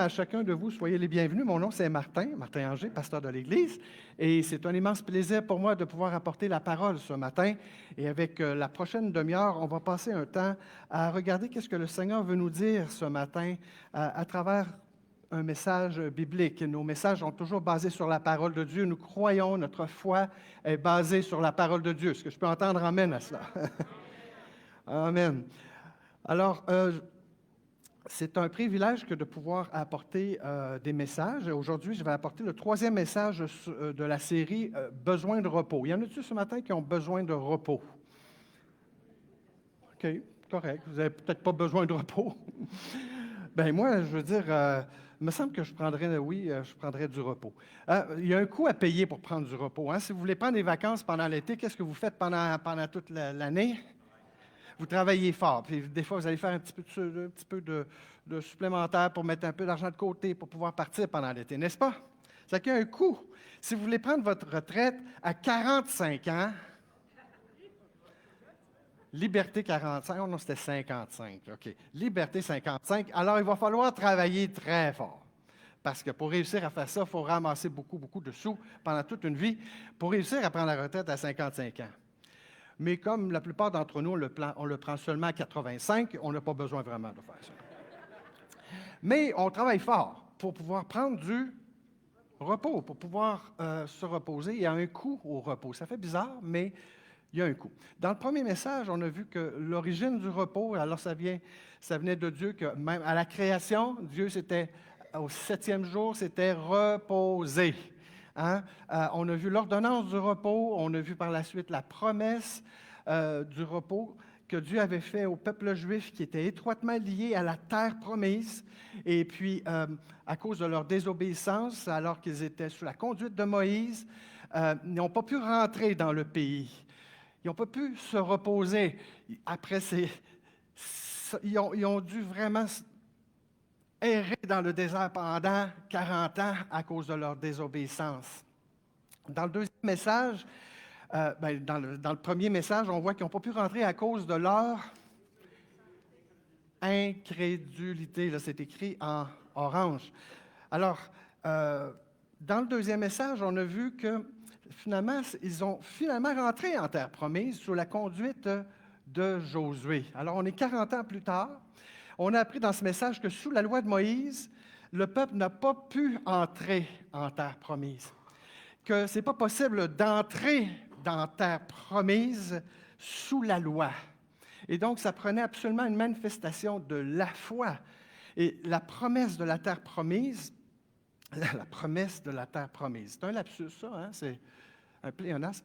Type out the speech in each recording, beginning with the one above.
À chacun de vous, soyez les bienvenus. Mon nom, c'est Martin Anger, pasteur de l'Église. Et c'est un immense plaisir pour moi de pouvoir apporter la parole ce matin. Et avec la prochaine demi-heure, on va passer un temps à regarder qu'est-ce que le Seigneur veut nous dire ce matin à travers un message biblique. Nos messages sont toujours basés sur la parole de Dieu. Nous croyons, notre foi est basée sur la parole de Dieu. Est-ce que je peux entendre amen à cela? Amen. Alors, c'est un privilège que de pouvoir apporter des messages. Aujourd'hui, je vais apporter le troisième message de la série Besoin de repos. Y en a-t-il ce matin qui ont besoin de repos? OK, correct. Vous n'avez peut-être pas besoin de repos. Ben moi, je veux dire, il me semble que je prendrais du repos. Il y a un coût à payer pour prendre du repos. Hein? Si vous voulez prendre des vacances pendant l'été, qu'est-ce que vous faites pendant toute l'année? Vous travaillez fort, puis des fois, vous allez faire un petit peu de supplémentaire pour mettre un peu d'argent de côté pour pouvoir partir pendant l'été, n'est-ce pas? Ça a un coût. Si vous voulez prendre votre retraite à 45 ans, Liberté 45, oh non, c'était 55, OK. Liberté 55, alors il va falloir travailler très fort. Parce que pour réussir à faire ça, il faut ramasser beaucoup de sous pendant toute une vie pour réussir à prendre la retraite à 55 ans. Mais comme la plupart d'entre nous, on le prend seulement à 85, on n'a pas besoin vraiment de faire ça. Mais on travaille fort pour pouvoir prendre du repos, pour pouvoir se reposer. Il y a un coût au repos. Ça fait bizarre, mais il y a un coût. Dans le premier message, on a vu que l'origine du repos, alors ça venait de Dieu, que même à la création, Dieu s'était, au 7e jour, s'était reposé. Hein? On a vu l'ordonnance du repos, on a vu par la suite la promesse du repos que Dieu avait fait au peuple juif qui était étroitement lié à la terre promise. Et puis, à cause de leur désobéissance, alors qu'ils étaient sous la conduite de Moïse, ils n'ont pas pu rentrer dans le pays. Ils n'ont pas pu se reposer. Après, ils ont dû vraiment errer dans le désert pendant 40 ans à cause de leur désobéissance. Dans le deuxième message, dans le premier message, on voit qu'ils n'ont pas pu rentrer à cause de leur incrédulité. Là, c'est écrit en orange. Alors, dans le deuxième message, on a vu que finalement, ils ont finalement rentré en terre promise sous la conduite de Josué. Alors, on est 40 ans plus tard. On a appris dans ce message que sous la loi de Moïse, le peuple n'a pas pu entrer en terre promise. Que ce n'est pas possible d'entrer dans terre promise sous la loi. Et donc, ça prenait absolument une manifestation de la foi. Et la promesse de la terre promise, c'est un lapsus, ça, hein? C'est un pléonasme,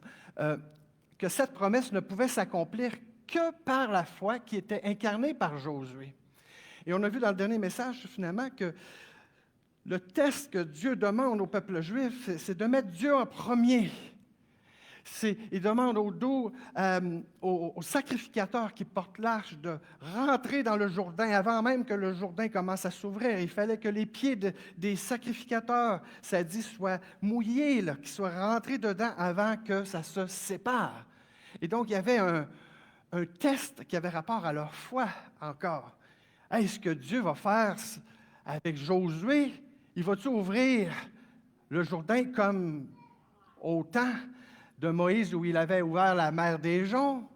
que cette promesse ne pouvait s'accomplir que par la foi qui était incarnée par Josué. Et on a vu dans le dernier message, finalement, que le test que Dieu demande au peuple juif, c'est de mettre Dieu en premier. Il demande au sacrificateur qui porte l'arche de rentrer dans le Jourdain avant même que le Jourdain commence à s'ouvrir. Il fallait que les pieds des sacrificateurs, ça dit, soient mouillés, là, qu'ils soient rentrés dedans avant que ça se sépare. Et donc, il y avait un test qui avait rapport à leur foi encore. Est-ce que Dieu va faire avec Josué? Il va-tu ouvrir le Jourdain comme au temps de Moïse où il avait ouvert la mer des Joncs?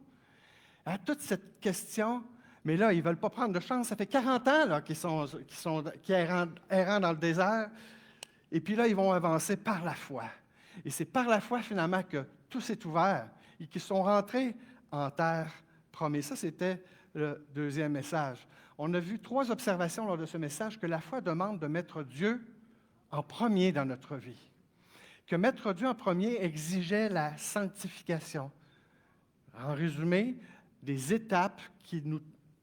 Toute cette question, mais là, ils ne veulent pas prendre de chance. Ça fait 40 ans là, qu'ils errant dans le désert. Et puis là, ils vont avancer par la foi. Et c'est par la foi, finalement, que tout s'est ouvert et qu'ils sont rentrés en terre promise. Ça, c'était le deuxième message. On a vu 3 observations lors de ce message, que la foi demande de mettre Dieu en premier dans notre vie. Que mettre Dieu en premier exigeait la sanctification. En résumé, des étapes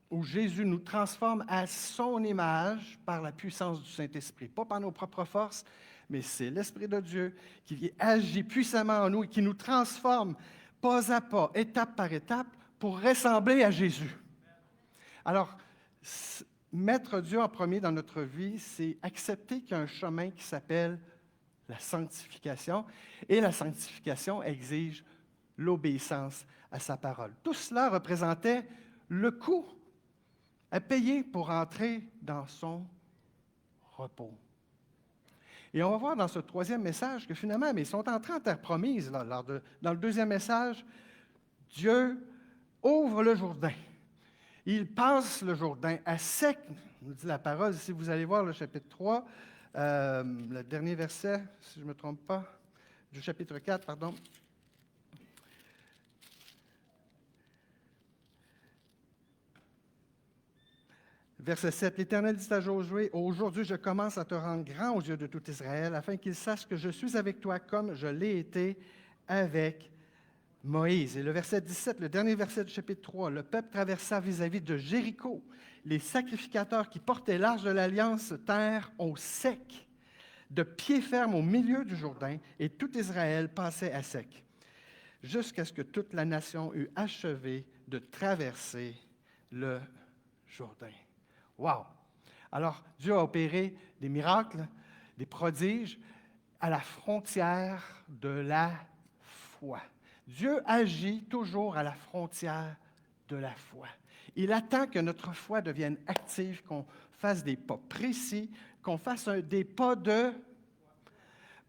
où Jésus nous transforme à son image par la puissance du Saint-Esprit. Pas par nos propres forces, mais c'est l'Esprit de Dieu qui agit puissamment en nous et qui nous transforme pas à pas, étape par étape, pour ressembler à Jésus. Alors, mettre Dieu en premier dans notre vie, c'est accepter qu'il y a un chemin qui s'appelle la sanctification, et la sanctification exige l'obéissance à sa parole. Tout cela représentait le coût à payer pour entrer dans son repos. Et on va voir dans ce troisième message que finalement, mais ils sont entrés en terre promise. Là, dans le deuxième message, Dieu ouvre le Jourdain. Il passe le Jourdain à sec, nous dit la parole. Si vous allez voir le chapitre 3, le dernier verset, si je ne me trompe pas, du chapitre 4, pardon. Verset 7, l'Éternel dit à Josué, « Aujourd'hui, je commence à te rendre grand aux yeux de tout Israël, afin qu'ils sachent que je suis avec toi comme je l'ai été avec Moïse. » Et le verset 17, le dernier verset du chapitre 3, « Le peuple traversa vis-à-vis de Jéricho. Les sacrificateurs qui portaient l'arche de l'Alliance se tinrent au sec, de pied ferme au milieu du Jourdain, et tout Israël passait à sec, jusqu'à ce que toute la nation eût achevé de traverser le Jourdain. » Wow! Alors, Dieu a opéré des miracles, des prodiges à la frontière de la foi. Dieu agit toujours à la frontière de la foi. Il attend que notre foi devienne active, qu'on fasse des pas précis, qu'on fasse des pas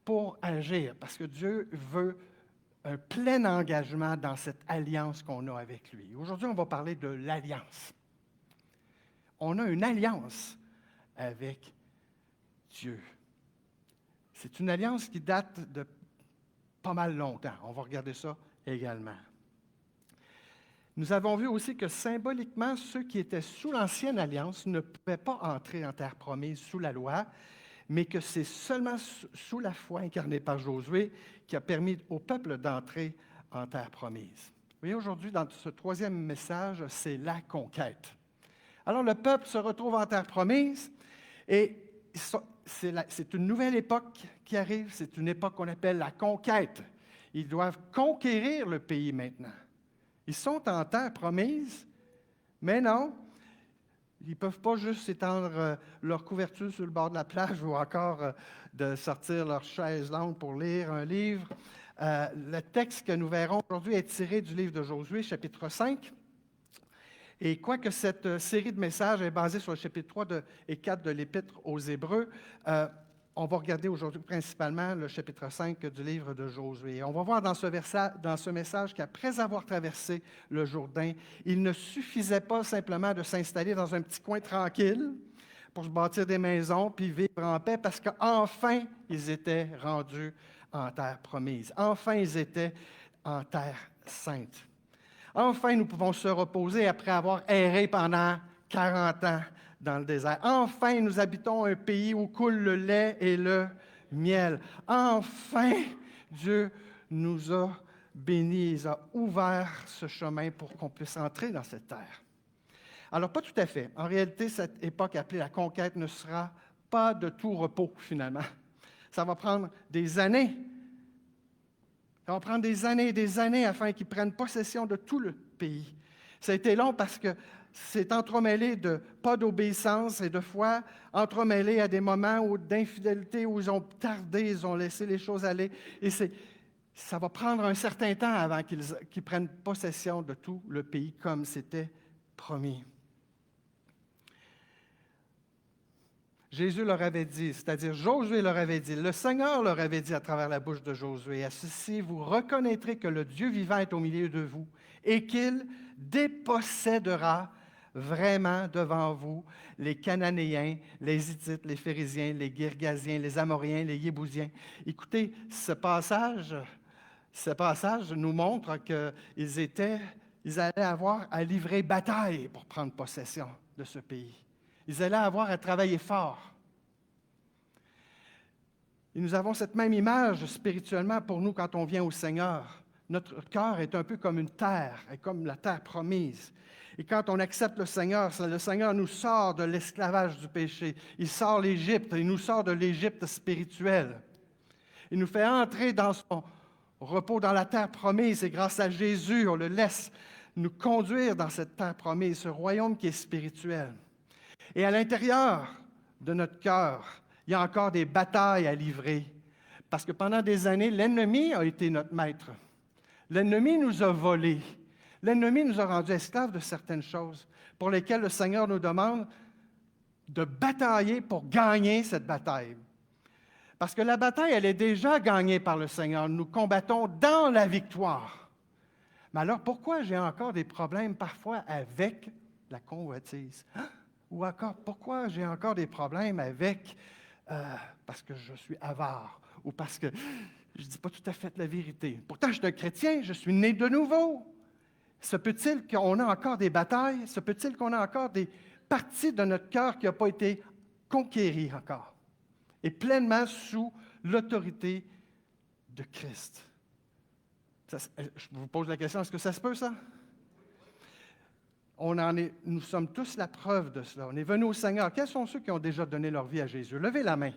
pour agir, parce que Dieu veut un plein engagement dans cette alliance qu'on a avec lui. Aujourd'hui, on va parler de l'alliance. On a une alliance avec Dieu. C'est une alliance qui date de pas mal longtemps. On va regarder ça également. Nous avons vu aussi que symboliquement, ceux qui étaient sous l'ancienne alliance ne pouvaient pas entrer en terre promise sous la loi, mais que c'est seulement sous la foi incarnée par Josué qui a permis au peuple d'entrer en terre promise. Vous voyez, aujourd'hui, dans ce troisième message, c'est la conquête. Alors, le peuple se retrouve en terre promise et c'est une nouvelle époque qui arrive. C'est une époque qu'on appelle la conquête. Ils doivent conquérir le pays maintenant. Ils sont en terre promise, mais non, ils ne peuvent pas juste étendre leur couverture sur le bord de la plage ou encore de sortir leur chaise longue pour lire un livre. Le texte que nous verrons aujourd'hui est tiré du livre de Josué, chapitre 5. Et quoique cette série de messages est basée sur le chapitre 3 et 4 de l'Épître aux Hébreux, on va regarder aujourd'hui principalement le chapitre 5 du livre de Josué. Et on va voir dans ce message qu'après avoir traversé le Jourdain, il ne suffisait pas simplement de s'installer dans un petit coin tranquille pour se bâtir des maisons puis vivre en paix, parce qu'enfin, ils étaient rendus en terre promise. Enfin, ils étaient en terre sainte. Enfin, nous pouvons se reposer après avoir erré pendant 40 ans dans le désert. Enfin, nous habitons un pays où coule le lait et le miel. Enfin, Dieu nous a bénis, il a ouvert ce chemin pour qu'on puisse entrer dans cette terre. Alors, pas tout à fait. En réalité, cette époque appelée la conquête ne sera pas de tout repos, finalement. Ça va prendre des années. Ça va prendre des années et des années afin qu'ils prennent possession de tout le pays. Ça a été long parce que c'est entremêlé de pas d'obéissance et de foi, entremêlé à des moments d'infidélité où ils ont tardé, ils ont laissé les choses aller. Et ça va prendre un certain temps avant qu'ils prennent possession de tout le pays comme c'était promis. Jésus leur avait dit, c'est-à-dire Josué leur avait dit, le Seigneur leur avait dit à travers la bouche de Josué, « À ceci, vous reconnaîtrez que le Dieu vivant est au milieu de vous et qu'il dépossédera vraiment devant vous les Cananéens, les Hittites, les Phérésiens, les Girgasiens, les Amoriens, les Yébousiens. » Écoutez, ce passage nous montre qu'ils allaient avoir à livrer bataille pour prendre possession de ce pays. Ils allaient avoir à travailler fort. Et nous avons cette même image spirituellement pour nous quand on vient au Seigneur. Notre cœur est un peu comme une terre, comme la terre promise. Et quand on accepte le Seigneur nous sort de l'esclavage du péché. Il sort l'Égypte, il nous sort de l'Égypte spirituelle. Il nous fait entrer dans son repos dans la terre promise. Et grâce à Jésus, on le laisse nous conduire dans cette terre promise, ce royaume qui est spirituel. Et à l'intérieur de notre cœur, il y a encore des batailles à livrer. Parce que pendant des années, l'ennemi a été notre maître. L'ennemi nous a volés. L'ennemi nous a rendus esclaves de certaines choses pour lesquelles le Seigneur nous demande de batailler pour gagner cette bataille. Parce que la bataille, elle est déjà gagnée par le Seigneur. Nous combattons dans la victoire. Mais alors, pourquoi j'ai encore des problèmes parfois avec la convoitise? Ou encore, pourquoi j'ai encore des problèmes avec parce que je suis avare ou parce que je ne dis pas tout à fait la vérité. Pourtant, je suis un chrétien, je suis né de nouveau. Se peut-il qu'on a encore des batailles? Se peut-il qu'on a encore des parties de notre cœur qui n'ont pas été conquéries encore et pleinement sous l'autorité de Christ? Je vous pose la question, est-ce que ça se peut, ça? Nous sommes tous la preuve de cela. On est venus au Seigneur. Quels sont ceux qui ont déjà donné leur vie à Jésus? Levez la main.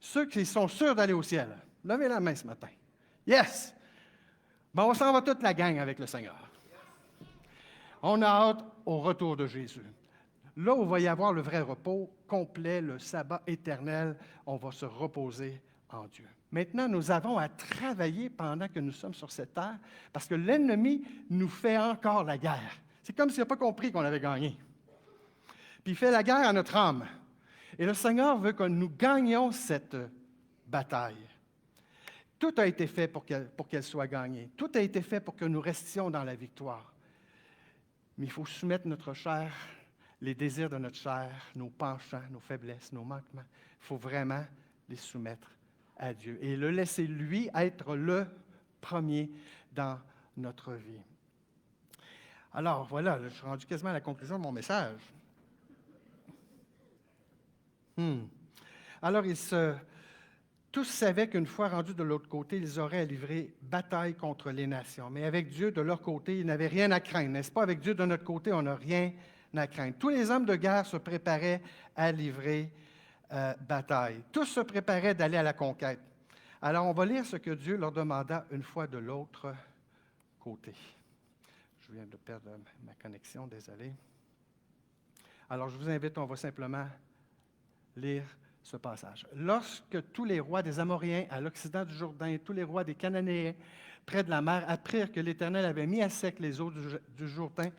Ceux qui sont sûrs d'aller au ciel. Levez la main ce matin. Yes! Bon, on s'en va toute la gang avec le Seigneur. On a hâte au retour de Jésus. Là où il va y avoir le vrai repos complet, le sabbat éternel, on va se reposer en Dieu. Maintenant, nous avons à travailler pendant que nous sommes sur cette terre parce que l'ennemi nous fait encore la guerre. C'est comme s'il n'a pas compris qu'on avait gagné. Puis il fait la guerre à notre âme. Et le Seigneur veut que nous gagnions cette bataille. Tout a été fait pour qu'elle soit gagnée. Tout a été fait pour que nous restions dans la victoire. Mais il faut soumettre notre chair, les désirs de notre chair, nos penchants, nos faiblesses, nos manquements. Il faut vraiment les soumettre à Dieu et le laisser, lui, être le premier dans notre vie. Alors, voilà, je suis rendu quasiment à la conclusion de mon message. Alors, tous savaient qu'une fois rendus de l'autre côté, ils auraient à livrer bataille contre les nations. Mais avec Dieu de leur côté, ils n'avaient rien à craindre, n'est-ce pas? Avec Dieu de notre côté, on n'a rien à craindre. Tous les hommes de guerre se préparaient à livrer bataille. Tous se préparaient d'aller à la conquête. Alors, on va lire ce que Dieu leur demanda une fois de l'autre côté. Je viens de perdre ma connexion, désolé. Alors, je vous invite, on va simplement lire ce passage. Lorsque tous les rois des Amoréens à l'occident du Jourdain, tous les rois des Cananéens près de la mer apprirent que l'Éternel avait mis à sec les eaux du Jourdain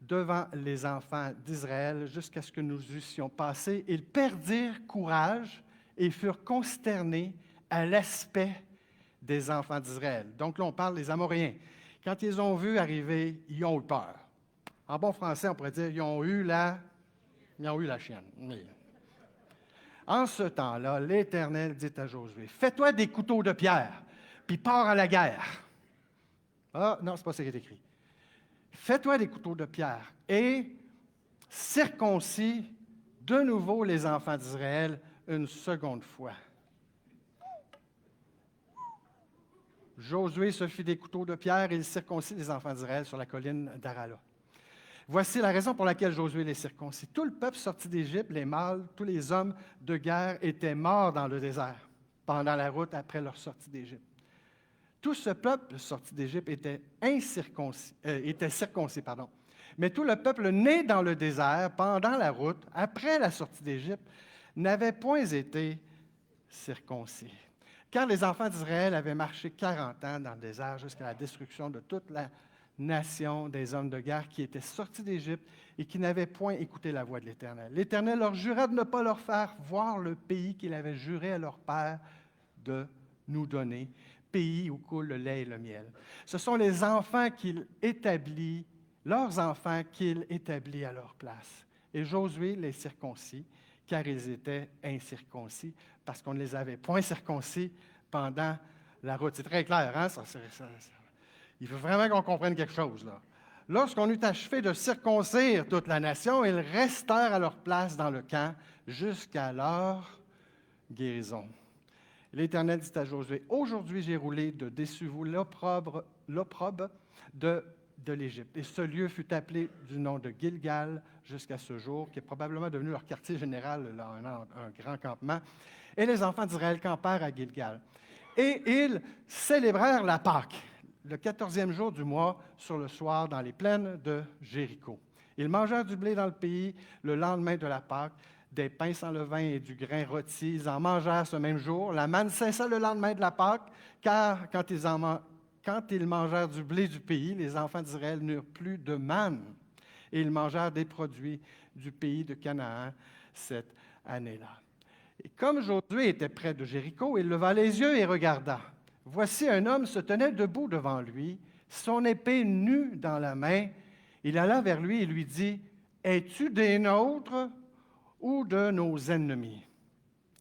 devant les enfants d'Israël jusqu'à ce que nous eussions passé, ils perdirent courage et furent consternés à l'aspect des enfants d'Israël. Donc là, on parle des Amoréens. Quand ils ont vu arriver, ils ont eu peur. En bon français, on pourrait dire ils ont eu la chienne. En ce temps-là, l'Éternel dit à Josué, « Fais-toi des couteaux de pierre, puis pars à la guerre. » Ah, non, c'est pas ça qui est écrit. « Fais-toi des couteaux de pierre et circoncis de nouveau les enfants d'Israël une seconde fois. » Josué se fit des couteaux de pierre et il circoncit les enfants d'Israël sur la colline d'Arala. Voici la raison pour laquelle Josué les circoncit. Tout le peuple sorti d'Égypte, les mâles, tous les hommes de guerre étaient morts dans le désert pendant la route après leur sortie d'Égypte. Tout ce peuple sorti d'Égypte était circoncis. Mais tout le peuple né dans le désert pendant la route, après la sortie d'Égypte, n'avait point été circoncis. Car les enfants d'Israël avaient marché 40 ans dans le désert jusqu'à la destruction de toute la nation des hommes de guerre qui étaient sortis d'Égypte et qui n'avaient point écouté la voix de l'Éternel. L'Éternel leur jura de ne pas leur faire voir le pays qu'il avait juré à leur père de nous donner, pays où coule le lait et le miel. Ce sont les enfants qu'il établit, leurs enfants qu'il établit à leur place. Et Josué les circoncis, car ils étaient incirconcis, parce qu'on ne les avait point circoncis pendant la route. C'est très clair, hein? Il faut vraiment qu'on comprenne quelque chose, là. Lorsqu'on eut achevé de circoncire toute la nation, ils restèrent à leur place dans le camp jusqu'à leur guérison. L'Éternel dit à Josué, « Aujourd'hui, j'ai roulé de dessus vous l'opprobre de l'Égypte. » Et ce lieu fut appelé du nom de Gilgal jusqu'à ce jour, qui est probablement devenu leur quartier général, là, un grand campement. Et les enfants d'Israël campèrent à Gilgal. Et ils célébrèrent la Pâque, le 14e jour du mois, sur le soir, dans les plaines de Jéricho. Ils mangèrent du blé dans le pays le lendemain de la Pâque, des pains sans levain et du grain rôti. Ils en mangèrent ce même jour. La manne cessa le lendemain de la Pâque, car quand ils mangèrent du blé du pays, les enfants d'Israël n'eurent plus de manne. Et ils mangèrent des produits du pays de Canaan, cette année-là. Et comme Josué était près de Jéricho, il leva les yeux et regarda. Voici un homme se tenait debout devant lui, son épée nue dans la main. Il alla vers lui et lui dit, « Es-tu des nôtres ou de nos ennemis? »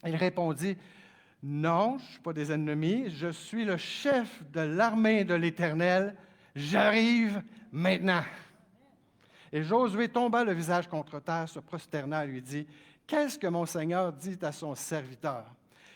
Il répondit, « Non, je ne suis pas des ennemis, je suis le chef de l'armée de l'Éternel, j'arrive maintenant. » Et Josué tomba le visage contre terre, se prosterna et lui dit, « Qu'est-ce que mon Seigneur dit à son serviteur? »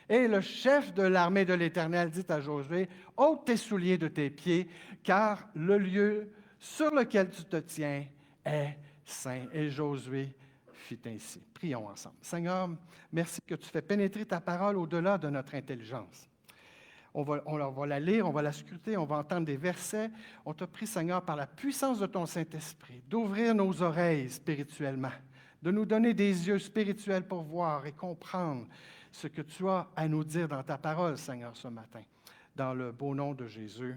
Et le chef de l'armée de l'Éternel dit à Josué, « Ôte tes souliers de tes pieds, car le lieu sur lequel tu te tiens est saint. » Et Josué fit ainsi. Prions ensemble. Seigneur, merci que tu fais pénétrer ta parole au-delà de notre intelligence. On va la lire, on va la scruter, on va entendre des versets. On te prie, Seigneur, par la puissance de ton Saint-Esprit, d'ouvrir nos oreilles spirituellement, de nous donner des yeux spirituels pour voir et comprendre ce que tu as à nous dire dans ta parole, Seigneur, ce matin. Dans le beau nom de Jésus.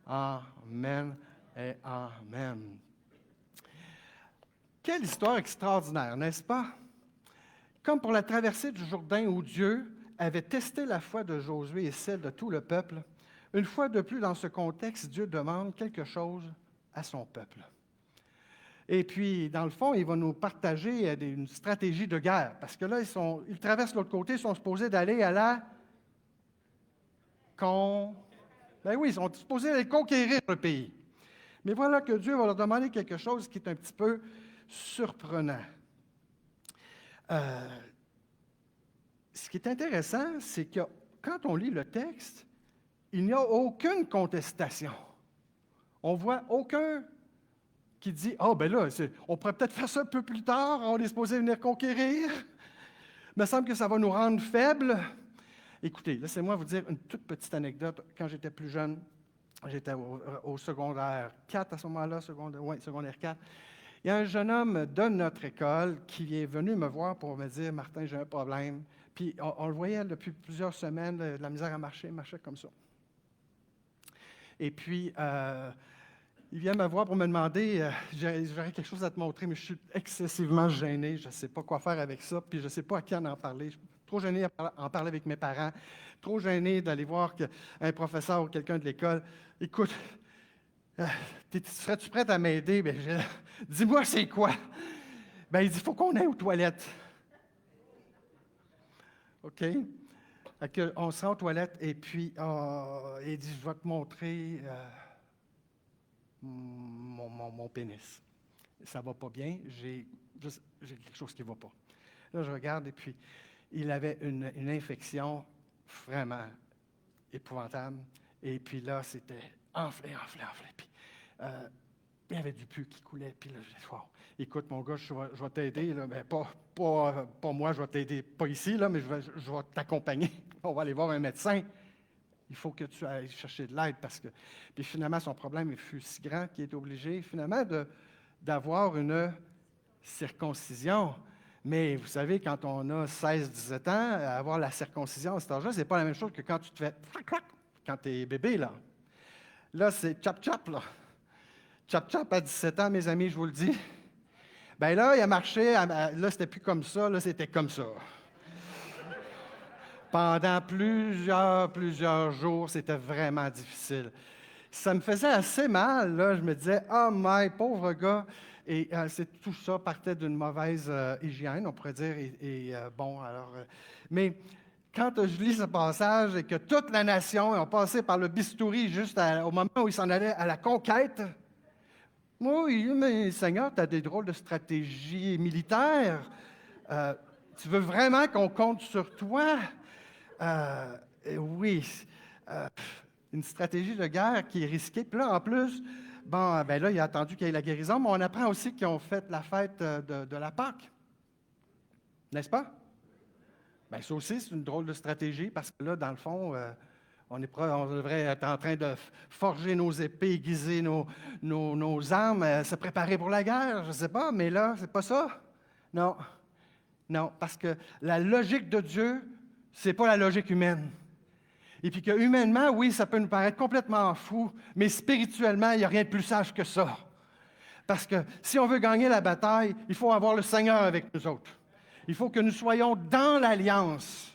Amen et amen. Quelle histoire extraordinaire, n'est-ce pas? Comme pour la traversée du Jourdain où Dieu avait testé la foi de Josué et celle de tout le peuple, une fois de plus dans ce contexte, Dieu demande quelque chose à son peuple. Et puis, dans le fond, il va nous partager une stratégie de guerre, parce que là, ils traversent l'autre côté, ils sont supposés d'aller à la Ben oui, ils sont supposés aller conquérir le pays. Mais voilà que Dieu va leur demander quelque chose qui est un petit peu surprenant. Ce qui est intéressant, c'est que quand on lit le texte, il n'y a aucune contestation. On ne voit aucun qui dit « Ah, ben là, on pourrait peut-être faire ça un peu plus tard, on est supposé venir conquérir. Il me semble que ça va nous rendre faibles. » Écoutez, laissez-moi vous dire une toute petite anecdote. Quand j'étais plus jeune, j'étais au secondaire 4 à ce moment-là, secondaire 4. Il y a un jeune homme de notre école qui est venu me voir pour me dire « Martin, j'ai un problème. » Puis on le voyait depuis plusieurs semaines, de la misère à marcher, il marchait comme ça. Et puis, il vient me voir pour me demander, j'aurais quelque chose à te montrer, mais je suis excessivement gêné, je ne sais pas quoi faire avec ça, puis je ne sais pas à qui en parler. Je suis trop gêné à en parler avec mes parents, trop gêné d'aller voir un professeur ou quelqu'un de l'école. Écoute, serais-tu prête à m'aider? Dis-moi c'est quoi? Il dit, il faut qu'on aille aux toilettes. OK? On se rend aux toilettes et puis il dit, je vais te montrer mon pénis. Ça ne va pas bien, j'ai quelque chose qui ne va pas. Là, je regarde et puis il avait une infection vraiment épouvantable. Et puis là, c'était enflé. Puis il y avait du pus qui coulait. Puis là, je dis, wow, écoute, mon gars, je vais t'aider. Là, mais pas moi, je vais t'aider, pas ici, là, mais je vais t'accompagner. On va aller voir un médecin. Il faut que tu ailles chercher de l'aide parce que... Puis finalement, son problème fut si grand qu'il est obligé, finalement, d'avoir une circoncision. Mais vous savez, quand on a 16-17 ans, avoir la circoncision à cet âge-là, ce n'est pas la même chose que quand tu te fais... quand tu es bébé, là. Là, c'est chap-chap, là. Chap-chap à 17 ans, mes amis, je vous le dis. Là, il a marché, là, c'était plus comme ça, là, c'était comme ça. Pendant plusieurs jours, c'était vraiment difficile. Ça me faisait assez mal, là. Je me disais, « Oh my, pauvre gars! » Et tout ça partait d'une mauvaise hygiène, on pourrait dire. Mais quand je lis ce passage et que toute la nation a passé par le bistouri juste au moment où ils s'en allaient à la conquête, oui, mais Seigneur, tu as des drôles de stratégies militaires. Tu veux vraiment qu'on compte sur toi? Oui, une stratégie de guerre qui est risquée. Puis là, en plus, là, il a attendu qu'il y ait la guérison, mais on apprend aussi qu'ils ont fait la fête de la Pâque. N'est-ce pas? Ça aussi, c'est une drôle de stratégie parce que là, dans le fond, on devrait être en train de forger nos épées, aiguiser nos armes, se préparer pour la guerre, je ne sais pas, mais là, c'est pas ça. Non, parce que la logique de Dieu, c'est pas la logique humaine. Et puis que humainement, oui, ça peut nous paraître complètement fou, mais spirituellement, il n'y a rien de plus sage que ça. Parce que si on veut gagner la bataille, il faut avoir le Seigneur avec nous autres. Il faut que nous soyons dans l'alliance.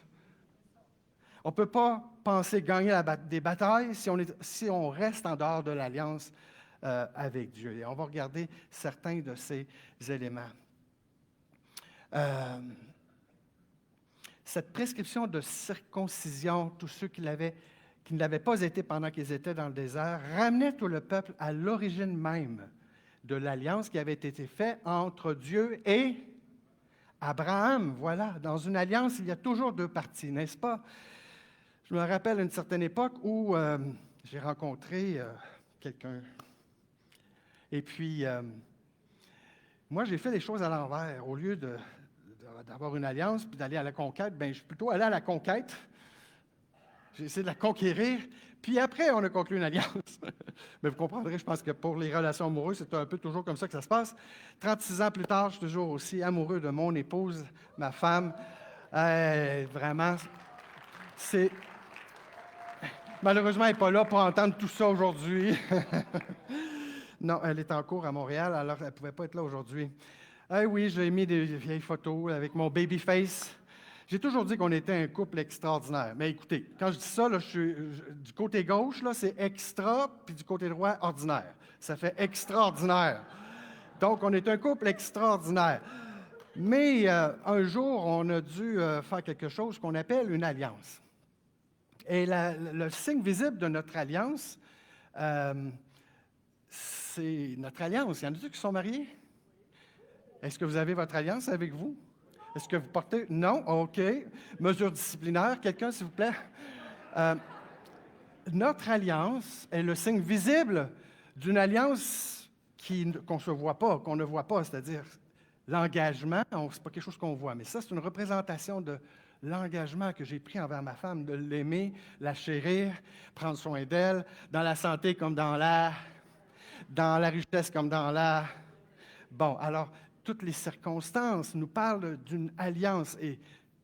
On ne peut pas penser gagner des batailles si on reste en dehors de l'alliance avec Dieu. Et on va regarder certains de ces éléments. Cette prescription de circoncision, tous ceux qui ne l'avaient pas été pendant qu'ils étaient dans le désert, ramenait tout le peuple à l'origine même de l'alliance qui avait été faite entre Dieu et Abraham. Voilà, dans une alliance, il y a toujours deux parties, n'est-ce pas? Je me rappelle à une certaine époque où j'ai rencontré quelqu'un. Et puis, moi, j'ai fait les choses à l'envers. Au lieu d'avoir une alliance puis d'aller à la conquête, bien, je suis plutôt allé à la conquête. J'ai essayé de la conquérir. Puis après, on a conclu une alliance. Mais vous comprendrez, je pense que pour les relations amoureuses, c'est un peu toujours comme ça que ça se passe. 36 ans plus tard, je suis toujours aussi amoureux de mon épouse, ma femme. Vraiment, c'est... Malheureusement, elle n'est pas là pour entendre tout ça aujourd'hui. Non, elle est en cours à Montréal, alors elle ne pouvait pas être là aujourd'hui. Oui, j'ai mis des vieilles photos avec mon baby face. J'ai toujours dit qu'on était un couple extraordinaire. Mais écoutez, quand je dis ça, là, du côté gauche, là, c'est extra, puis du côté droit, ordinaire. Ça fait extraordinaire. Donc, on est un couple extraordinaire. Mais un jour, on a dû faire quelque chose qu'on appelle une alliance. Et le signe visible de notre alliance, c'est notre alliance. Il y en a-t-il qui sont mariés? Est-ce que vous avez votre alliance avec vous? Est-ce que vous portez? Non? OK. Mesure disciplinaire. Quelqu'un, s'il vous plaît? Notre alliance est le signe visible d'une alliance qu'on ne voit pas, c'est-à-dire l'engagement. Ce n'est pas quelque chose qu'on voit, mais ça, c'est une représentation de l'engagement que j'ai pris envers ma femme, de l'aimer, la chérir, prendre soin d'elle, dans la santé comme dans la richesse comme dans la... Bon, alors, toutes les circonstances nous parlent d'une alliance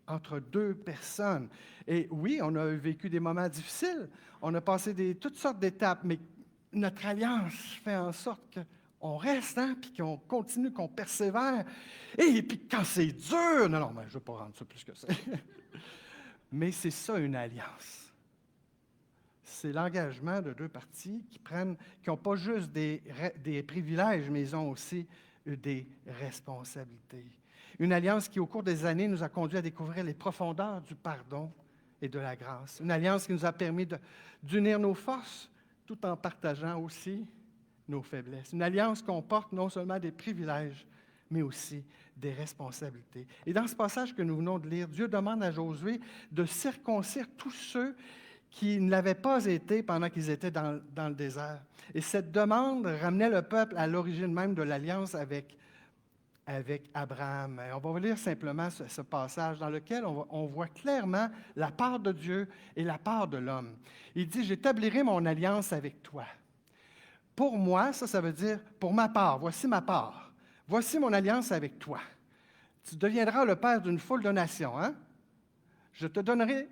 entre deux personnes. Et oui, on a vécu des moments difficiles, on a passé toutes sortes d'étapes, mais notre alliance fait en sorte qu'on reste, puis qu'on continue, qu'on persévère. Et puis quand c'est dur, non, mais je ne veux pas rendre ça plus que ça. Mais c'est ça une alliance. C'est l'engagement de deux parties qui n'ont pas juste des privilèges, mais ils ont aussi des responsabilités. Une alliance qui, au cours des années, nous a conduit à découvrir les profondeurs du pardon et de la grâce. Une alliance qui nous a permis d'unir nos forces tout en partageant aussi nos faiblesses. Une alliance comporte non seulement des privilèges, mais aussi des responsabilités. Et dans ce passage que nous venons de lire, Dieu demande à Josué de circoncire tous ceux qui ne l'avaient pas été pendant qu'ils étaient dans le désert. Et cette demande ramenait le peuple à l'origine même de l'alliance avec Abraham. Et on va lire simplement ce passage dans lequel on voit clairement la part de Dieu et la part de l'homme. Il dit, « J'établirai mon alliance avec toi. » Pour moi, ça veut dire, pour ma part, voici ma part. Voici mon alliance avec toi. Tu deviendras le père d'une foule de nations. Hein? Je te donnerai,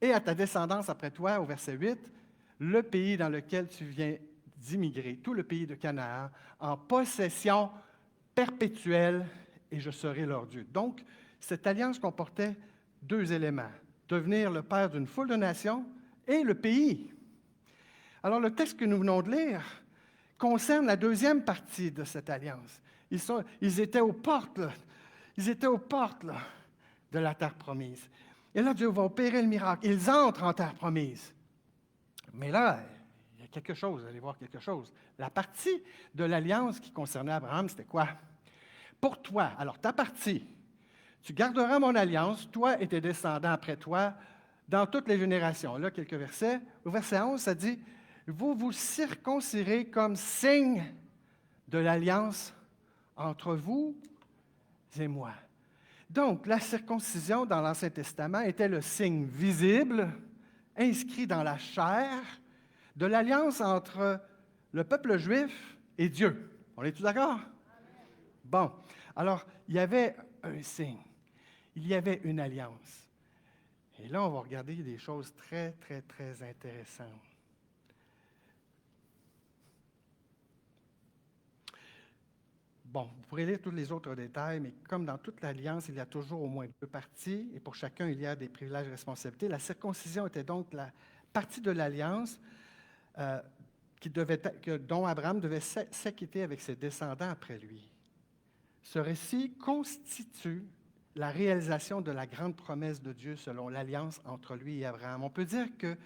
et à ta descendance après toi, au verset 8, le pays dans lequel tu viens d'immigrer, tout le pays de Canaan, en possession perpétuelle, et je serai leur Dieu. Donc, cette alliance comportait deux éléments, devenir le père d'une foule de nations et le pays. Alors, le texte que nous venons de lire concerne la deuxième partie de cette alliance. Ils étaient aux portes, de la terre promise. Et là, Dieu va opérer le miracle. Ils entrent en terre promise. Mais là, il y a quelque chose, vous allez voir quelque chose. La partie de l'alliance qui concernait Abraham, c'était quoi? Pour toi, alors ta partie, tu garderas mon alliance, toi et tes descendants après toi, dans toutes les générations. Là, quelques versets. Au verset 11, ça dit, « Vous vous circoncirez comme signe de l'alliance entre vous et moi. » Donc, la circoncision dans l'Ancien Testament était le signe visible, inscrit dans la chair, de l'alliance entre le peuple juif et Dieu. On est tous d'accord? Bon, alors, il y avait un signe, il y avait une alliance. Et là, on va regarder des choses très, très, très intéressantes. Bon, vous pourrez lire tous les autres détails, mais comme dans toute l'Alliance, il y a toujours au moins deux parties, et pour chacun, il y a des privilèges et responsabilités. La circoncision était donc la partie de l'Alliance dont Abraham devait s'acquitter avec ses descendants après lui. Ce récit constitue la réalisation de la grande promesse de Dieu selon l'alliance entre lui et Abraham. On peut dire que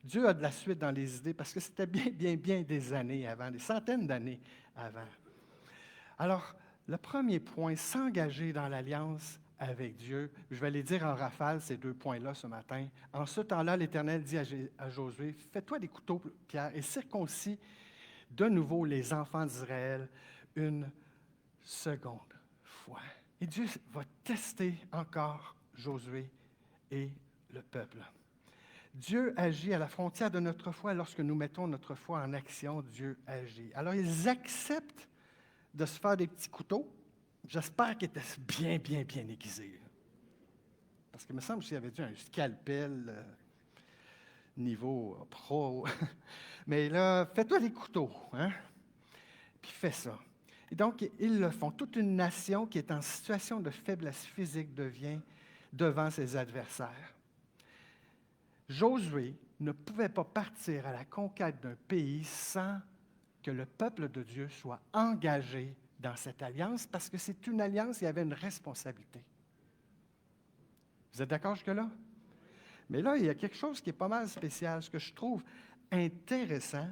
Dieu a de la suite dans les idées parce que c'était bien des années avant, des centaines d'années avant. Alors, le premier point, s'engager dans l'alliance avec Dieu, je vais les dire en rafale, ces deux points-là ce matin. En ce temps-là, l'Éternel dit à Josué, « Fais-toi des couteaux, Pierre, et circoncis de nouveau les enfants d'Israël une seconde fois. » Et Dieu va tester encore Josué et le peuple. Dieu agit à la frontière de notre foi. Lorsque nous mettons notre foi en action, Dieu agit. Alors, ils acceptent de se faire des petits couteaux. J'espère qu'ils étaient bien aiguisés. Parce qu'il me semble qu'il y avait dû un scalpel niveau pro. Mais là, fais-toi des couteaux, hein? Puis fais ça. Et donc, ils le font. Toute une nation qui est en situation de faiblesse physique devient devant ses adversaires. Josué ne pouvait pas partir à la conquête d'un pays sans que le peuple de Dieu soit engagé dans cette alliance, parce que c'est une alliance, il y avait une responsabilité. Vous êtes d'accord jusque-là? Mais là, il y a quelque chose qui est pas mal spécial. Ce que je trouve intéressant,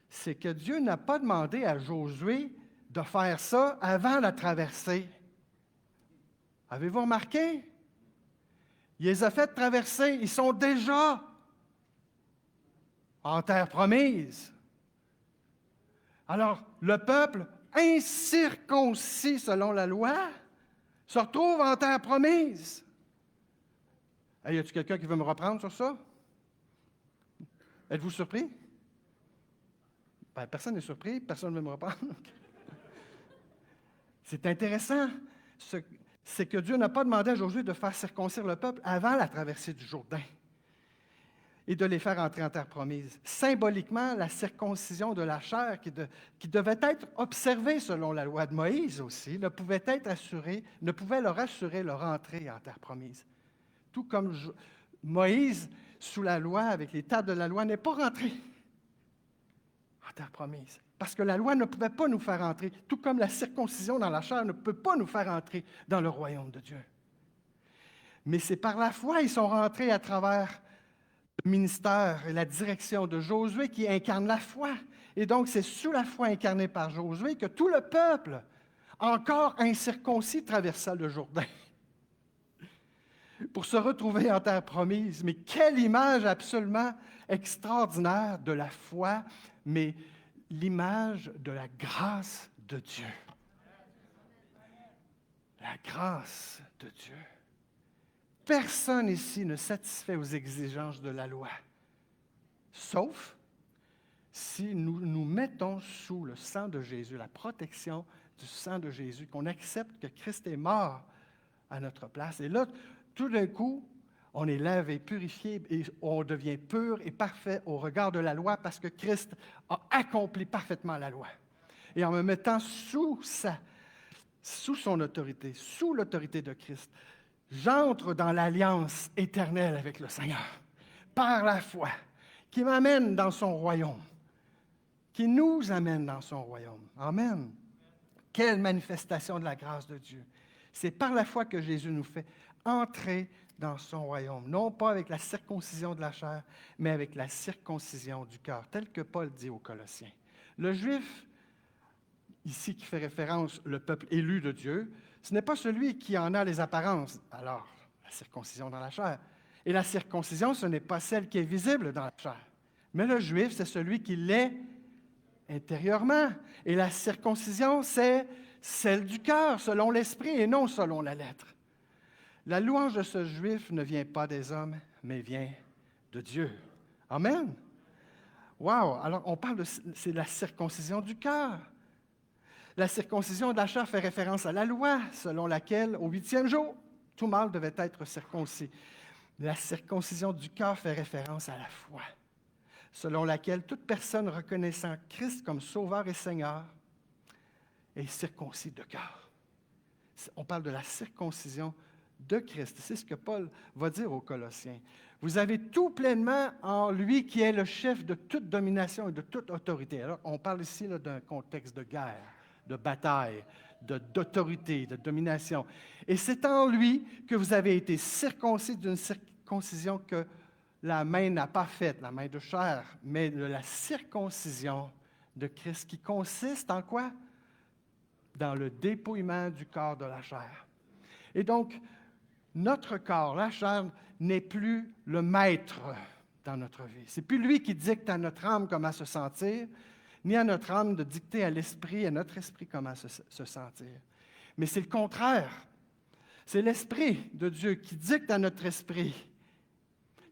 c'est que Dieu n'a pas demandé à Josué de faire ça avant la traversée. Avez-vous remarqué? Il les a fait traverser. Ils sont déjà en terre promise. Alors, le peuple incirconcis selon la loi se retrouve en terre promise. Hey, y a-t-il quelqu'un qui veut me reprendre sur ça? Êtes-vous surpris? Ben, personne n'est surpris, personne ne veut me reprendre. C'est intéressant. C'est que Dieu n'a pas demandé à Josué de faire circoncire le peuple avant la traversée du Jourdain et de les faire entrer en terre promise. Symboliquement, la circoncision de la chair qui devait être observée selon la loi de Moïse aussi, ne pouvait leur assurer leur entrée en terre promise. Tout comme Moïse, sous la loi, avec les tables de la loi, n'est pas rentré en terre promise. Parce que la loi ne pouvait pas nous faire entrer, tout comme la circoncision dans la chair ne peut pas nous faire entrer dans le royaume de Dieu. Mais c'est par la foi ils sont rentrés à travers le ministère et la direction de Josué qui incarne la foi. Et donc, c'est sous la foi incarnée par Josué que tout le peuple, encore incirconcis, traversa le Jourdain pour se retrouver en terre promise. Mais quelle image absolument extraordinaire de la foi, mais l'image de la grâce de Dieu. La grâce de Dieu. Personne ici ne satisfait aux exigences de la loi, sauf si nous nous mettons sous le sang de Jésus, la protection du sang de Jésus, qu'on accepte que Christ est mort à notre place. Et là, tout d'un coup, on est lavé, purifié, et on devient pur et parfait au regard de la loi parce que Christ a accompli parfaitement la loi. Et en me mettant sous son autorité, sous l'autorité de Christ, j'entre dans l'alliance éternelle avec le Seigneur, par la foi, qui m'amène dans son royaume, qui nous amène dans son royaume. Amen. Quelle manifestation de la grâce de Dieu. C'est par la foi que Jésus nous fait entrer dans son royaume, non pas avec la circoncision de la chair, mais avec la circoncision du cœur, tel que Paul dit aux Colossiens. Le Juif, ici qui fait référence au peuple élu de Dieu, ce n'est pas celui qui en a les apparences, alors la circoncision dans la chair. Et la circoncision, ce n'est pas celle qui est visible dans la chair. Mais le Juif, c'est celui qui l'est intérieurement. Et la circoncision, c'est celle du cœur, selon l'esprit et non selon la lettre. La louange de ce Juif ne vient pas des hommes, mais vient de Dieu. Amen. Wow! Alors, on parle c'est la circoncision du cœur. La circoncision de la chair fait référence à la loi, selon laquelle, au 8e jour, tout mâle devait être circoncis. La circoncision du cœur fait référence à la foi, selon laquelle toute personne reconnaissant Christ comme Sauveur et Seigneur est circoncis de cœur. On parle de la circoncision de Christ. C'est ce que Paul va dire aux Colossiens. Vous avez tout pleinement en lui qui est le chef de toute domination et de toute autorité. Alors, on parle ici là, d'un contexte de guerre, de bataille, d'autorité, de domination. Et c'est en lui que vous avez été circoncis d'une circoncision que la main n'a pas faite, la main de chair, mais de la circoncision de Christ qui consiste en quoi? Dans le dépouillement du corps de la chair. Et donc, notre corps, la chair, n'est plus le maître dans notre vie. Ce n'est plus lui qui dicte à notre âme comment se sentir, ni à notre âme de dicter à l'esprit, à notre esprit comment se sentir. Mais c'est le contraire. C'est l'Esprit de Dieu qui dicte à notre esprit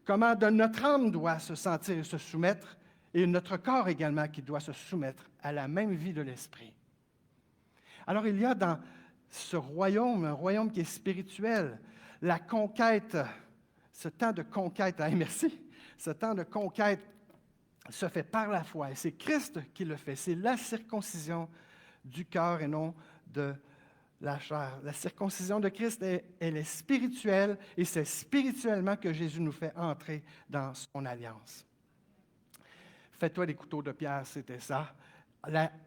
comment notre âme doit se sentir et se soumettre, et notre corps également qui doit se soumettre à la même vie de l'Esprit. Alors il y a dans ce royaume, un royaume qui est spirituel, la conquête, ce temps de conquête, merci, ce temps de conquête se fait par la foi. Et c'est Christ qui le fait. C'est la circoncision du cœur et non de la chair. La circoncision de Christ, elle est spirituelle et c'est spirituellement que Jésus nous fait entrer dans son alliance. Fais-toi des couteaux de pierre, c'était ça.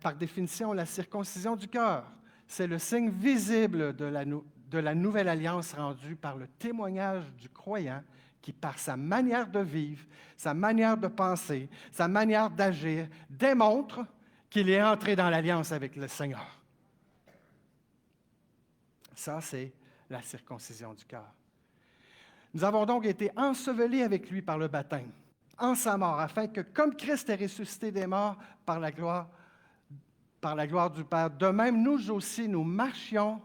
Par définition, la circoncision du cœur, c'est le signe visible de la nouvelle alliance rendue par le témoignage du croyant qui, par sa manière de vivre, sa manière de penser, sa manière d'agir, démontre qu'il est entré dans l'alliance avec le Seigneur. Ça, c'est la circoncision du cœur. Nous avons donc été ensevelis avec lui par le baptême, en sa mort, afin que, comme Christ est ressuscité des morts par la gloire du Père, de même, nous aussi, nous marchions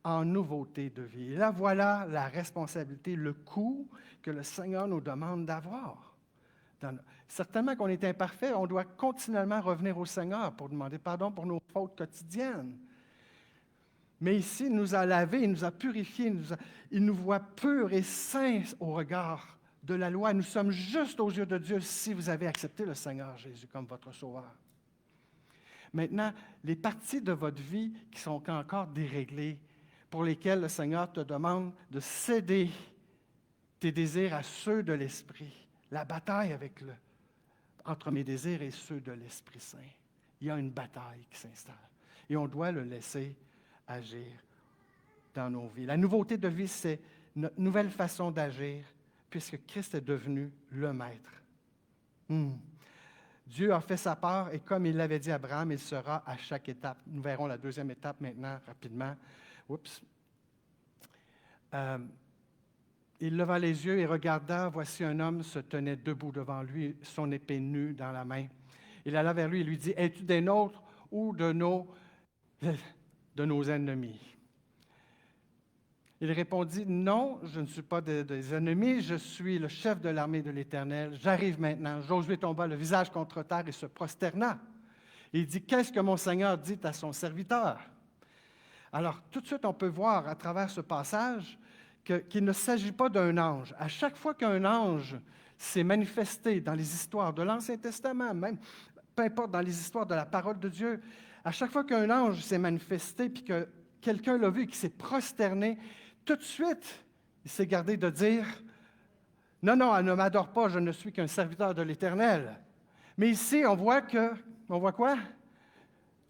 en nouveauté de vie. Et là, voilà la responsabilité, le coût que le Seigneur nous demande d'avoir. Certainement qu'on est imparfait, on doit continuellement revenir au Seigneur pour demander pardon pour nos fautes quotidiennes. Mais ici, il nous a lavés, il nous a purifiés, il nous voit purs et saints au regard de la loi. Nous sommes justes aux yeux de Dieu si vous avez accepté le Seigneur Jésus comme votre Sauveur. Maintenant, les parties de votre vie qui sont encore déréglées, pour lesquelles le Seigneur te demande de céder tes désirs à ceux de l'Esprit. La bataille entre mes désirs et ceux de l'Esprit Saint. Il y a une bataille qui s'installe. Et on doit le laisser agir dans nos vies. La nouveauté de vie, c'est notre nouvelle façon d'agir, puisque Christ est devenu le Maître. Dieu a fait sa part, et comme il l'avait dit à Abraham, il sera à chaque étape. Nous verrons la deuxième étape maintenant, rapidement. Il leva les yeux et regarda, voici un homme se tenait debout devant lui, son épée nue dans la main. Il alla vers lui et lui dit, « Es-tu des nôtres ou de nos ennemis? » Il répondit, « Non, je ne suis pas des ennemis, je suis le chef de l'armée de l'Éternel. J'arrive maintenant. » Josué tomba le visage contre terre et se prosterna. Il dit, « Qu'est-ce que mon Seigneur dit à son serviteur? » Alors, tout de suite, on peut voir à travers ce passage qu'il ne s'agit pas d'un ange. À chaque fois qu'un ange s'est manifesté dans les histoires de l'Ancien Testament, même, peu importe dans les histoires de la parole de Dieu, à chaque fois qu'un ange s'est manifesté puis que quelqu'un l'a vu et qu'il s'est prosterné, tout de suite, il s'est gardé de dire « Non, non, elle ne m'adore pas, je ne suis qu'un serviteur de l'Éternel. » Mais ici, on voit quoi?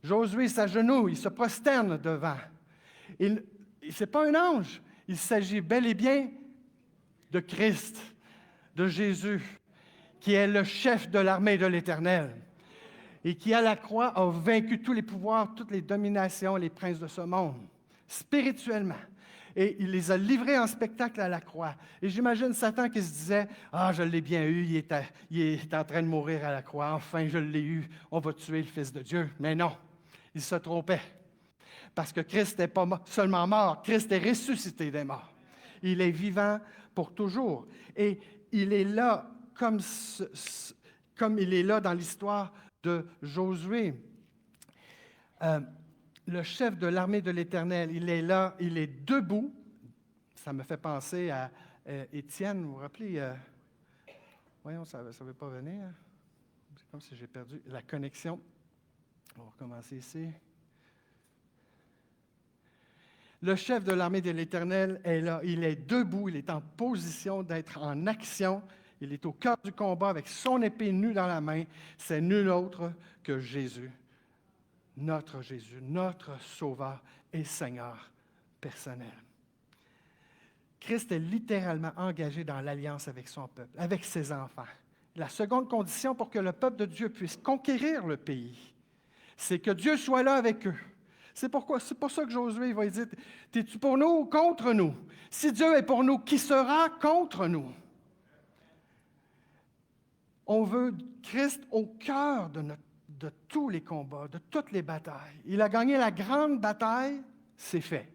Josué s'agenouille, il se prosterne devant. Ce n'est pas un ange, il s'agit bel et bien de Christ, de Jésus, qui est le chef de l'armée de l'Éternel et qui, à la croix, a vaincu tous les pouvoirs, toutes les dominations, les princes de ce monde, spirituellement. Et il les a livrés en spectacle à la croix. Et j'imagine Satan qui se disait, « Ah, je l'ai bien eu, il est en train de mourir à la croix, enfin je l'ai eu, on va tuer le Fils de Dieu. » Mais non, il se trompait. Parce que Christ n'est pas seulement mort, Christ est ressuscité des morts. Il est vivant pour toujours. Et il est là comme il est là dans l'histoire de Josué. Le chef de l'armée de l'Éternel, il est là, il est debout. Ça me fait penser à Étienne, vous vous rappelez? Voyons, ça ne veut pas venir. C'est comme si j'ai perdu la connexion. On va recommencer ici. Le chef de l'armée de l'Éternel est là. Il est debout, il est en position d'être en action. Il est au cœur du combat avec son épée nue dans la main. C'est nul autre que Jésus, notre Sauveur et Seigneur personnel. Christ est littéralement engagé dans l'alliance avec son peuple, avec ses enfants. La seconde condition pour que le peuple de Dieu puisse conquérir le pays, c'est que Dieu soit là avec eux. C'est pour ça que Josué va dire, « Es-tu pour nous ou contre nous? Si Dieu est pour nous, qui sera contre nous? » On veut Christ au cœur de tous les combats, de toutes les batailles. Il a gagné la grande bataille, c'est fait.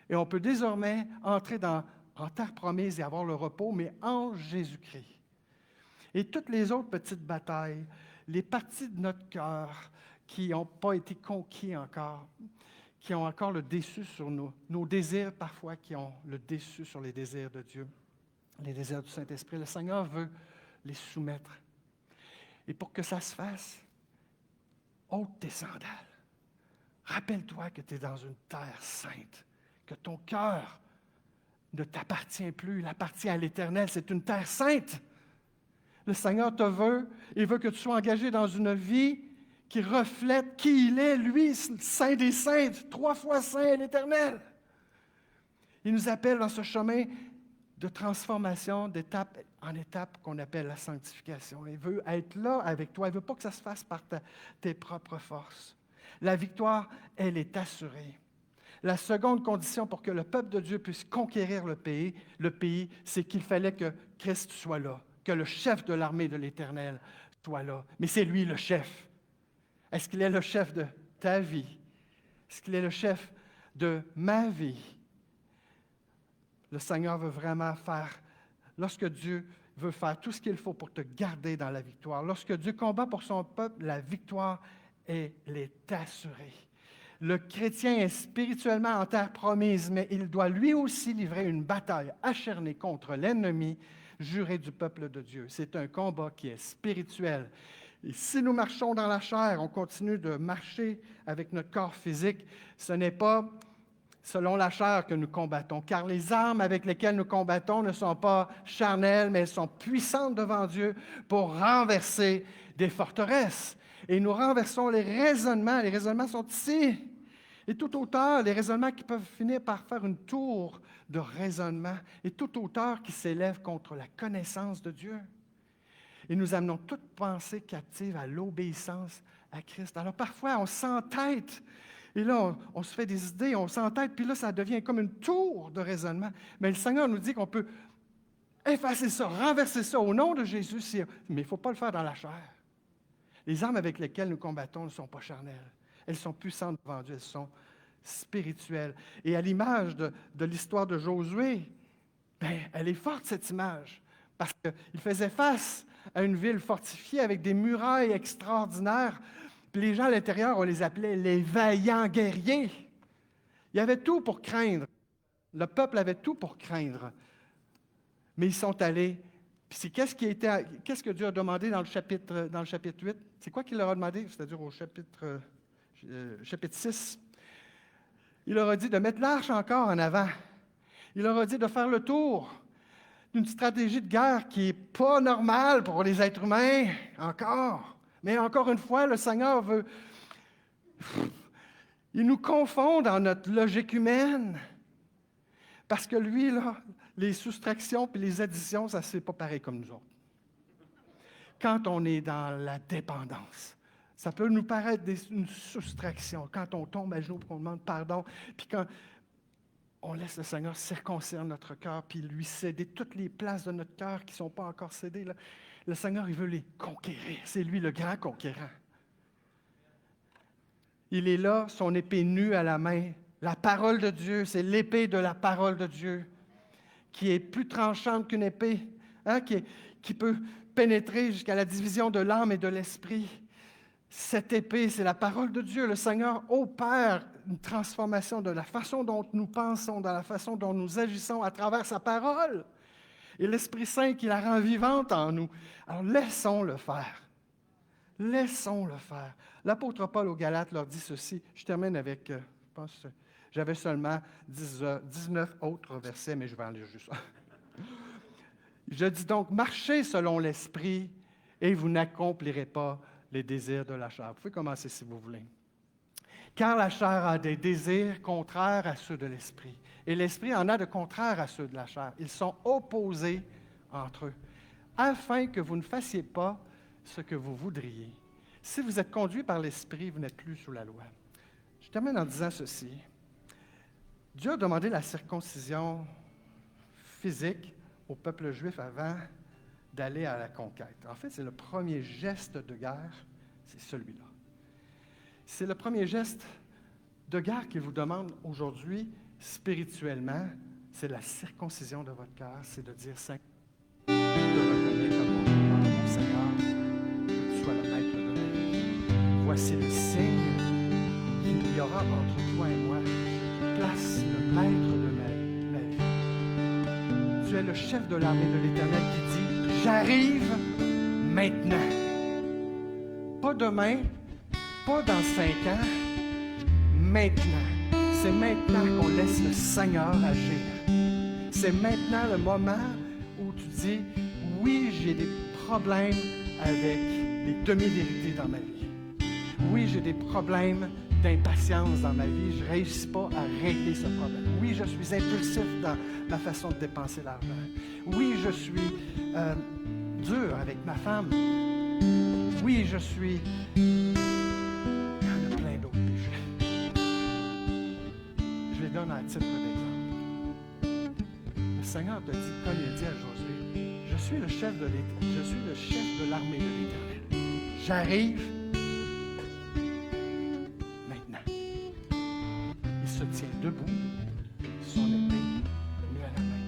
Et on peut désormais entrer en terre promise et avoir le repos, mais en Jésus-Christ. Et toutes les autres petites batailles, les parties de notre cœur qui n'ont pas été conquis encore, qui ont encore le dessus sur nos désirs parfois qui ont le dessus sur les désirs de Dieu, les désirs du Saint-Esprit. Le Seigneur veut les soumettre. Et pour que ça se fasse, ôte tes sandales. Rappelle-toi que tu es dans une terre sainte, que ton cœur ne t'appartient plus, il appartient à l'Éternel. C'est une terre sainte. Le Seigneur te veut, il veut que tu sois engagé dans une vie qui reflète qui il est, lui, Saint des Saints, 3 fois Saint, l'Éternel. Il nous appelle dans ce chemin de transformation d'étape en étape qu'on appelle la sanctification. Il veut être là avec toi. Il ne veut pas que ça se fasse par tes propres forces. La victoire, elle est assurée. La seconde condition pour que le peuple de Dieu puisse conquérir le pays, c'est qu'il fallait que Christ soit là, que le chef de l'armée de l'Éternel soit là. Mais c'est lui le chef. Est-ce qu'il est le chef de ta vie? Est-ce qu'il est le chef de ma vie? Le Seigneur veut vraiment faire, lorsque Dieu veut faire tout ce qu'il faut pour te garder dans la victoire, lorsque Dieu combat pour son peuple, la victoire, elle est assurée. Le chrétien est spirituellement en terre promise, mais il doit lui aussi livrer une bataille acharnée contre l'ennemi juré du peuple de Dieu. C'est un combat qui est spirituel. Et si nous marchons dans la chair, on continue de marcher avec notre corps physique, ce n'est pas selon la chair que nous combattons, car les armes avec lesquelles nous combattons ne sont pas charnelles, mais elles sont puissantes devant Dieu pour renverser des forteresses. Et nous renversons les raisonnements sont ici. Et toute hauteur, les raisonnements qui peuvent finir par faire une tour de raisonnement, et toute hauteur qui s'élève contre la connaissance de Dieu. Et nous amenons toute pensée captive à l'obéissance à Christ. Alors parfois, on s'entête. Et là, on se fait des idées, on s'entête, puis là, ça devient comme une tour de raisonnement. Mais le Seigneur nous dit qu'on peut effacer ça, renverser ça au nom de Jésus. Mais il ne faut pas le faire dans la chair. Les armes avec lesquelles nous combattons ne sont pas charnelles. Elles sont puissantes devant Dieu, elles sont spirituelles. Et à l'image de l'histoire de Josué, elle est forte, cette image, parce qu'il faisait face à une ville fortifiée avec des murailles extraordinaires. Puis les gens à l'intérieur, on les appelait les vaillants guerriers. Il y avait tout pour craindre. Le peuple avait tout pour craindre. Mais ils sont allés. Puis qu'est-ce que Dieu a demandé dans le chapitre 8? C'est quoi qu'il leur a demandé? C'est-à-dire au chapitre 6. Il leur a dit de mettre l'arche encore en avant. Il leur a dit de faire le tour d'une stratégie de guerre qui n'est pas normale pour les êtres humains, encore. Mais encore une fois, le Seigneur veut... Il nous confond dans notre logique humaine. Parce que lui, là, les soustractions puis les additions, ça, c'est pas pareil comme nous autres. Quand on est dans la dépendance, ça peut nous paraître une soustraction. Quand on tombe à genoux et qu'on demande pardon, puis quand on laisse le Seigneur circoncire notre cœur, puis lui céder toutes les places de notre cœur qui ne sont pas encore cédées, là, le Seigneur, il veut les conquérir. C'est lui le grand conquérant. Il est là, son épée nue à la main. La parole de Dieu, c'est l'épée de la parole de Dieu qui est plus tranchante qu'une épée, qui peut pénétrer jusqu'à la division de l'âme et de l'esprit. Cette épée, c'est la parole de Dieu. Le Seigneur opère une transformation de la façon dont nous pensons, de la façon dont nous agissons à travers sa parole. Et l'Esprit Saint qui la rend vivante en nous. Alors laissons-le faire. Laissons-le faire. L'apôtre Paul aux Galates leur dit ceci. Je termine avec, je pense, J'avais seulement 19 autres versets, mais je vais en lire juste un. Je dis donc, marchez selon l'Esprit et vous n'accomplirez pas les désirs de la chair. Vous pouvez commencer si vous voulez. Car la chair a des désirs contraires à ceux de l'Esprit. Et l'Esprit en a de contraires à ceux de la chair. Ils sont opposés entre eux, afin que vous ne fassiez pas ce que vous voudriez. Si vous êtes conduit par l'Esprit, vous n'êtes plus sous la loi. Je termine en disant ceci. Dieu a demandé la circoncision physique au peuple juif avant d'aller à la conquête. En fait, c'est le premier geste de guerre, c'est celui-là. C'est le premier geste de guerre qu'il vous demande aujourd'hui spirituellement, c'est la circoncision de votre cœur, c'est de dire Seigneur, je te reconnais comme mon Seigneur, que tu sois le maître de ma vie. Voici le signe qu'il y aura entre toi et moi. Place le maître de ma vie. Tu es le chef de l'armée de l'Éternel qui dit j'arrive maintenant. Pas demain, pas dans 5 ans, maintenant. C'est maintenant qu'on laisse le Seigneur agir. C'est maintenant le moment où tu dis, oui, j'ai des problèmes avec les demi-vérités dans ma vie. Oui, j'ai des problèmes d'impatience dans ma vie. Je ne réussis pas à régler ce problème. Oui, je suis impulsif dans ma façon de dépenser l'argent. Oui, je suis dur avec ma femme. Oui, je suis... Il y en a plein d'autres péchés. Je les donne à titre d'exemple. Le Seigneur te dit, comme il dit à Josué, je suis le chef de l'Éternel, je suis le chef de l'armée de l'Éternel. J'arrive maintenant. Il se tient debout, son épée lui à la main.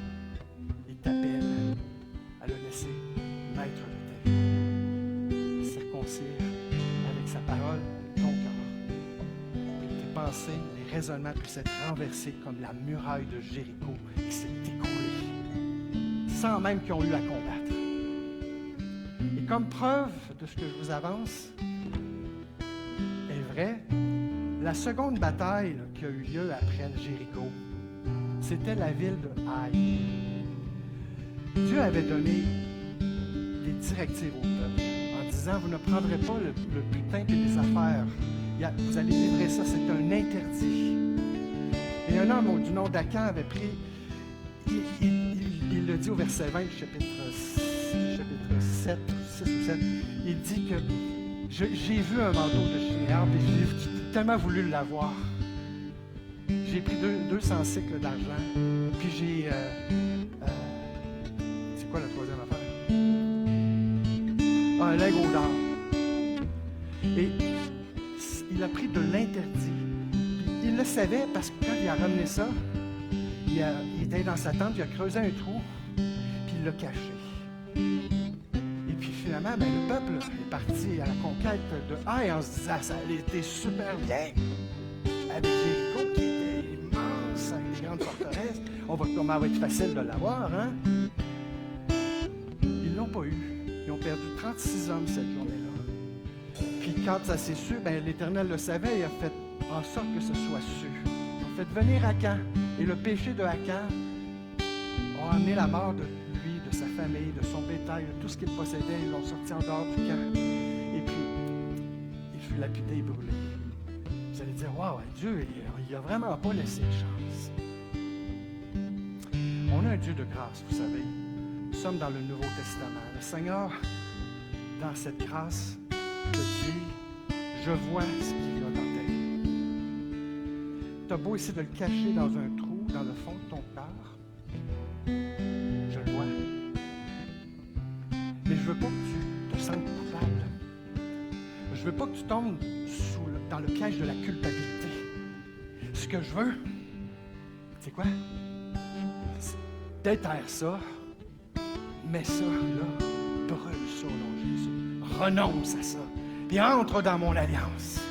Il t'appelle à le laisser maître de ta vie. Circoncire avec sa parole ton cœur. Et tes pensées, les raisonnements puissent être renversés comme la muraille de Jéricho qui s'est écroulée, sans même qu'ils ont eu à combattre. Et comme preuve de ce que je vous avance est vrai, la seconde bataille là, qui a eu lieu après Jéricho, c'était la ville de Haï. Dieu avait donné des directives au peuple en disant, vous ne prendrez pas le butin et les affaires. Vous allez livrer ça, c'est un interdit. Et un homme du nom d'Akan avait pris, il le dit au verset 20 du chapitre 7, 6 ou 7, il dit que j'ai vu un manteau de Shinéar, et j'ai tellement voulu l'avoir. J'ai pris 200 cycles d'argent, puis j'ai... c'est quoi la troisième affaire? Un lingot d'or. Et il a pris de l'interdit. Puis il le savait parce que quand il a ramené ça, il était dans sa tente, il a creusé un trou, puis il l'a caché. Et puis finalement, le peuple est parti à la conquête de Haï en se disant, ça allait été super bien. Avec Jéricho qui était immense, avec des grandes forteresses, comment va être facile de l'avoir, hein? Ils ne l'ont pas eu. Ils ont perdu 36 hommes cette journée-là. Puis quand ça s'est su, l'Éternel le savait et a fait en sorte que ce soit su. Ils ont fait venir Akan. Et le péché de Akan a amené la mort de lui, de sa famille, de son bétail, de tout ce qu'il possédait. Ils l'ont sorti en dehors du camp. Et puis, il fut lapidé et brûlé. Vous allez dire, waouh, Dieu, il n'a vraiment pas laissé de chance. On a un Dieu de grâce, vous savez. Nous sommes dans le Nouveau Testament. Le Seigneur, dans cette grâce, te dit, je vois ce qu'il y a dans ta vie. Tu as beau essayer de le cacher dans un trou, dans le fond de ton cœur, je le vois. Mais je ne veux pas que tu te sentes coupable. Je ne veux pas que tu tombes dans le piège de la culpabilité. Ce que je veux, c'est quoi? C'est déterre ça, mets ça là, brûle ça au nom de Jésus. Renonce à ça, puis entre dans mon alliance.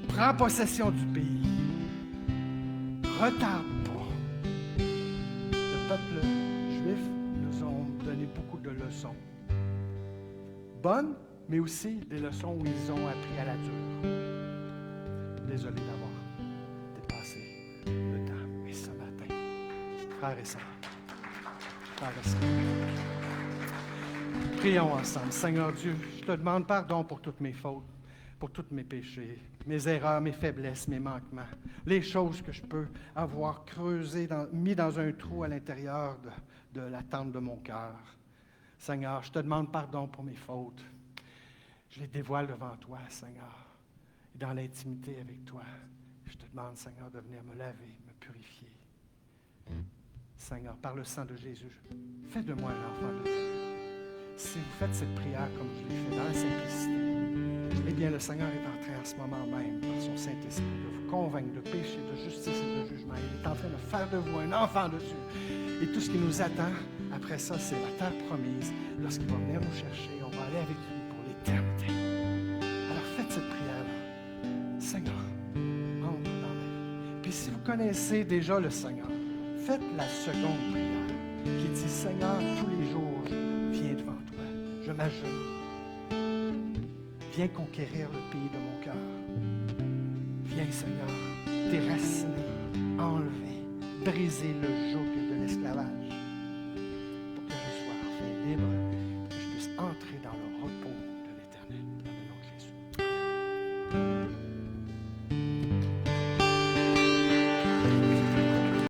Prends possession du pays. Retarde pas. Le peuple juif nous a donné beaucoup de leçons. Bonnes, mais aussi des leçons où ils ont appris à la dure. Désolé d'avoir dépassé. frères et sœurs. Frères et sœurs. Prions ensemble. Seigneur Dieu, je te demande pardon pour toutes mes fautes, pour tous mes péchés, mes erreurs, mes faiblesses, mes manquements, les choses que je peux avoir creusées, mis dans un trou à l'intérieur de la tente de mon cœur. Seigneur, je te demande pardon pour mes fautes. Je les dévoile devant toi, Seigneur, et dans l'intimité avec toi. Je te demande, Seigneur, de venir me laver, me purifier. Seigneur, par le sang de Jésus, fais de moi un enfant de Dieu. Si vous faites cette prière comme je l'ai fait, dans la simplicité, eh bien, le Seigneur est en train en ce moment même, par son Saint-Esprit, de vous convaincre de péché, de justice et de jugement. Il est en train de faire de vous un enfant de Dieu. Et tout ce qui nous attend, après ça, c'est la terre promise. Lorsqu'il va venir nous chercher, on va aller avec lui pour l'éternité. Alors, faites cette prière-là. Seigneur, entre dans ma vie. Puis si vous connaissez déjà le Seigneur, faites la seconde prière qui dit, Seigneur, tous les jours, je viens devant toi. Je m'agenouille. Viens conquérir le pays de mon cœur. Viens, Seigneur, déraciner, enlever, briser le joug de l'esclavage.